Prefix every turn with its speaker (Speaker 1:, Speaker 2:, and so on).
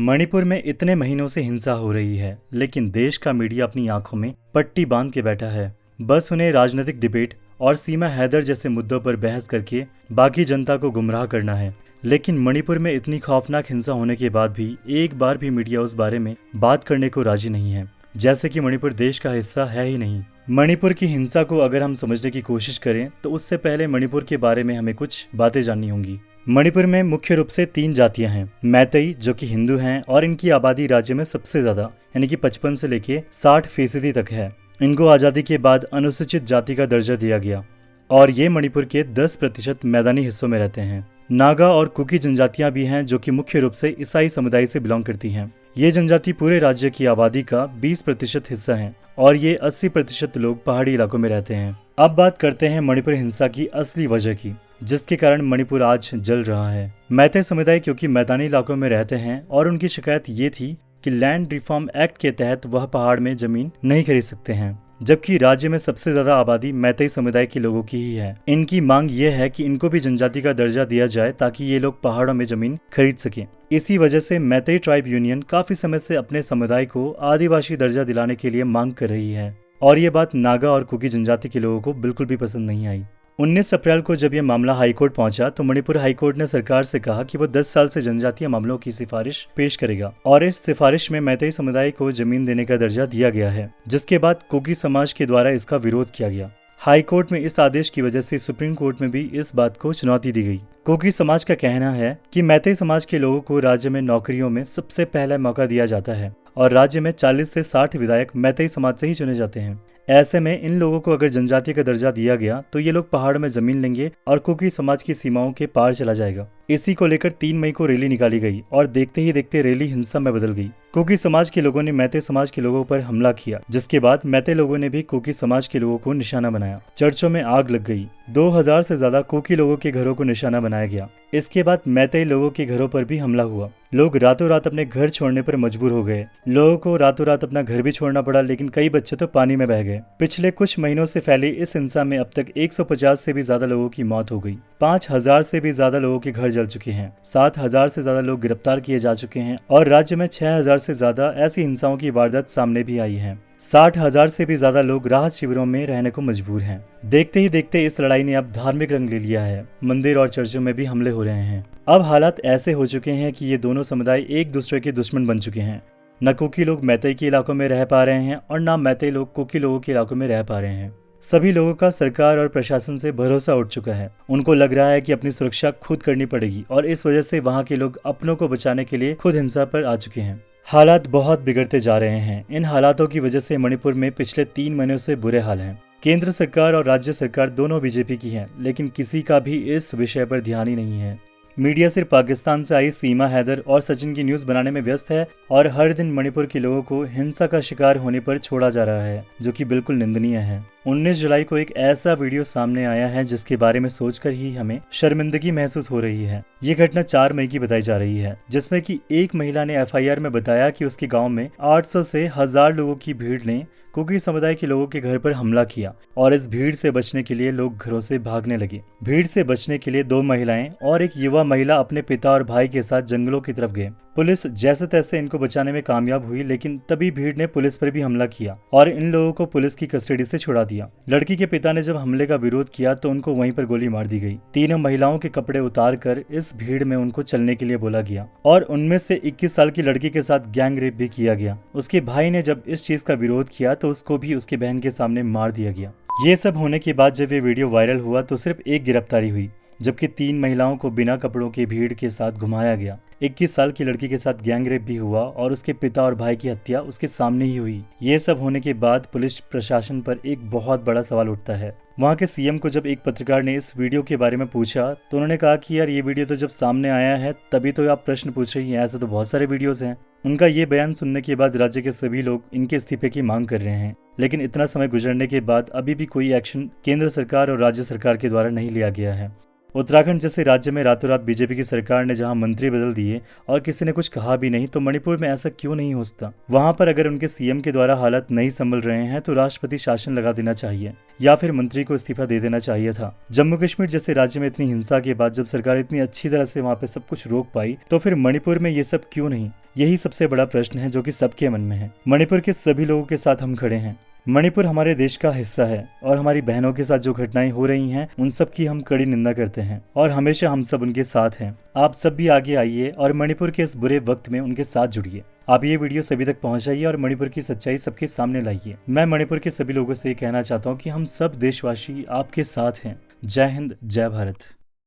Speaker 1: मणिपुर में इतने महीनों से हिंसा हो रही है, लेकिन देश का मीडिया अपनी आंखों में पट्टी बांध के बैठा है। बस उन्हें राजनीतिक डिबेट और सीमा हैदर जैसे मुद्दों पर बहस करके बाकी जनता को गुमराह करना है। लेकिन मणिपुर में इतनी खौफनाक हिंसा होने के बाद भी एक बार भी मीडिया उस बारे में बात करने को राजी नहीं है, जैसे कि मणिपुर देश का हिस्सा है ही नहीं। मणिपुर की हिंसा को अगर हम समझने की कोशिश करें तो उससे पहले मणिपुर के बारे में हमें कुछ बातें जाननी होंगी। मणिपुर में मुख्य रूप से 3 जातियां हैं। मैतेई जो कि हिंदू हैं और इनकी आबादी राज्य में सबसे ज्यादा यानी कि 55 से लेके 60% तक है। इनको आज़ादी के बाद अनुसूचित जाति का दर्जा दिया गया और ये मणिपुर के 10% मैदानी हिस्सों में रहते हैं। नागा और कुकी जनजातियां भी हैं जो कि मुख्य रूप से ईसाई समुदाय से बिलोंग करती हैं। ये जनजाति पूरे राज्य की आबादी का 20% हिस्सा है और ये 80% लोग पहाड़ी इलाकों में रहते हैं। अब बात करते हैं मणिपुर हिंसा की असली वजह की, जिसके कारण मणिपुर आज जल रहा है। मैते समुदाय क्योंकि मैदानी इलाकों में रहते हैं और उनकी शिकायत ये थी कि लैंड रिफॉर्म एक्ट के तहत वह पहाड़ में जमीन नहीं खरीद सकते हैं, जबकि राज्य में सबसे ज्यादा आबादी मैतेई समुदाय के लोगों की ही है। इनकी मांग ये है कि इनको भी जनजाति का दर्जा दिया जाए ताकि ये लोग पहाड़ों में जमीन खरीद सकें। इसी वजह से मैतेई ट्राइब यूनियन काफी समय से अपने समुदाय को आदिवासी दर्जा दिलाने के लिए मांग कर रही है और ये बात नागा और कुकी जनजाति के लोगों को बिल्कुल भी पसंद नहीं आई। 19 अप्रैल को जब यह मामला हाईकोर्ट पहुंचा तो मणिपुर हाईकोर्ट ने सरकार से कहा कि वो 10 साल से जनजातीय मामलों की सिफारिश पेश करेगा और इस सिफारिश में मैतेई समुदाय को जमीन देने का दर्जा दिया गया है, जिसके बाद कुकी समाज के द्वारा इसका विरोध किया गया। हाईकोर्ट में इस आदेश की वजह से सुप्रीम कोर्ट में भी इस बात को चुनौती दी गई। कुकी समाज का कहना है कि मैतेई समाज के लोगों को राज्य में नौकरियों में सबसे पहले मौका दिया जाता है और राज्य में 40 से 60 विधायक मैतेई समाज से ही चुने जाते हैं। ऐसे में इन लोगों को अगर जनजाति का दर्जा दिया गया तो ये लोग पहाड़ में जमीन लेंगे और कुकी समाज की सीमाओं के पार चला जाएगा। इसी को लेकर 3 मई को रैली निकाली गई और देखते ही देखते रैली हिंसा में बदल गई। कुकी समाज के लोगों ने मैते समाज के लोगों पर हमला किया, जिसके बाद मैते लोगों ने भी कुकी समाज के लोगों को निशाना बनाया। चर्चों में आग लग गई। 2000 से ज्यादा कुकी लोगों के घरों को निशाना बनाया गया। इसके बाद मैतेई लोगों के घरों पर भी हमला हुआ। लोग रातों रात अपने घर छोड़ने पर मजबूर हो गए। लोगों को रातों रात अपना घर भी छोड़ना पड़ा, लेकिन कई बच्चे तो पानी में बह गए। पिछले कुछ महीनों से फैली इस हिंसा में अब तक 150 से भी ज्यादा लोगों की मौत हो गई। 5000 से भी ज्यादा लोगों के घर जल चुके हैं। 7000 से ज्यादा लोग गिरफ्तार किए जा चुके हैं और राज्य में 6000 से ज्यादा ऐसी हिंसाओं की वारदात सामने भी आई है। 60,000 से भी ज्यादा लोग राहत शिविरों में रहने को मजबूर हैं। देखते ही देखते इस लड़ाई ने अब धार्मिक रंग ले लिया है। मंदिर और चर्चों में भी हमले हो रहे हैं। अब हालात ऐसे हो चुके हैं कि ये दोनों समुदाय एक दूसरे के दुश्मन बन चुके हैं। न कुकी लोग मैतेई के इलाकों में रह पा रहे हैं और न मैतेई लोग कुकी लोगों के इलाकों में रह पा रहे हैं। सभी लोगों का सरकार और प्रशासन से भरोसा उठ चुका है। उनको लग रहा है कि अपनी सुरक्षा खुद करनी पड़ेगी और इस वजह से वहाँ के लोग अपनों को बचाने के लिए खुद हिंसा पर आ चुके हैं। हालात बहुत बिगड़ते जा रहे हैं। इन हालातों की वजह से मणिपुर में पिछले 3 महीनों से बुरे हाल हैं। केंद्र सरकार और राज्य सरकार दोनों बीजेपी की है, लेकिन किसी का भी इस विषय पर ध्यान ही नहीं है। मीडिया सिर्फ पाकिस्तान से आई सीमा हैदर और सचिन की न्यूज बनाने में व्यस्त है और हर दिन मणिपुर के लोगों को हिंसा का शिकार होने पर छोड़ा जा रहा है, जो कि बिल्कुल निंदनीय है। 19 जुलाई को एक ऐसा वीडियो सामने आया है जिसके बारे में सोचकर ही हमें शर्मिंदगी महसूस हो रही है। ये घटना 4 मई की बताई जा रही है, जिसमें कि एक महिला ने FIR में बताया कि उसके गांव में 800 से 1000 लोगों की भीड़ ने कुकी समुदाय के लोगों के घर पर हमला किया और इस भीड़ से बचने के लिए लोग घरों से भागने लगे। भीड़ से बचने के लिए 2 महिलाएं और एक युवा महिला अपने पिता और भाई के साथ जंगलों की तरफ गए। पुलिस जैसे तैसे इनको बचाने में कामयाब हुई, लेकिन तभी भीड़ ने पुलिस पर भी हमला किया और इन लोगों को पुलिस की कस्टडी से छुड़ा दिया। लड़की के पिता ने जब हमले का विरोध किया तो उनको वहीं पर गोली मार दी गई। तीनों महिलाओं के कपड़े उतार कर इस भीड़ में उनको चलने के लिए बोला गया और उनमें से 21 साल की लड़की के साथ गैंग रेप भी किया गया। उसके भाई ने जब इस चीज का विरोध किया तो उसको भी उसके बहन के सामने मार दिया गया। ये सब होने के बाद जब ये वीडियो वायरल हुआ तो सिर्फ एक गिरफ्तारी हुई, जबकि 3 महिलाओं को बिना कपड़ों की भीड़ के साथ घुमाया गया। 21 साल की लड़की के साथ गैंग रेप भी हुआ और उसके पिता और भाई की हत्या उसके सामने ही हुई। ये सब होने के बाद पुलिस प्रशासन पर एक बहुत बड़ा सवाल उठता है। वहाँ के CM को जब एक पत्रकार ने इस वीडियो के बारे में पूछा तो उन्होंने कहा कि यार ये वीडियो तो जब सामने आया है तभी तो आप प्रश्न पूछ रही हैं, ऐसे तो बहुत सारे वीडियोस हैं। उनका ये बयान सुनने के बाद राज्य के सभी लोग इनके इस्तीफे की मांग कर रहे हैं, लेकिन इतना समय गुजरने के बाद अभी भी कोई एक्शन केंद्र सरकार और राज्य सरकार के द्वारा नहीं लिया गया है। उत्तराखंड जैसे राज्य में रातों रात बीजेपी की सरकार ने जहां मंत्री बदल दिए और किसी ने कुछ कहा भी नहीं, तो मणिपुर में ऐसा क्यों नहीं हो सकता? वहां पर अगर उनके सीएम के द्वारा हालात नहीं संभल रहे हैं तो राष्ट्रपति शासन लगा देना चाहिए या फिर मंत्री को इस्तीफा दे देना चाहिए था। जम्मू कश्मीर जैसे राज्य में इतनी हिंसा के बाद जब सरकार इतनी अच्छी तरह से वहां पे सब कुछ रोक पाई, तो फिर मणिपुर में ये सब क्यों नहीं? यही सबसे बड़ा प्रश्न है जो कि सबके मन में है। मणिपुर के सभी लोगों के साथ हम खड़े हैं। मणिपुर हमारे देश का हिस्सा है और हमारी बहनों के साथ जो घटनाएं हो रही हैं उन सब की हम कड़ी निंदा करते हैं और हमेशा हम सब उनके साथ हैं। आप सब भी आगे आइए और मणिपुर के इस बुरे वक्त में उनके साथ जुड़िए। आप ये वीडियो सभी तक पहुंचाइए और मणिपुर की सच्चाई सबके सामने लाइए। मैं मणिपुर के सभी लोगों से कहना चाहता हूँ कि हम सब देशवासी आपके साथ हैं। जय हिंद, जय भारत।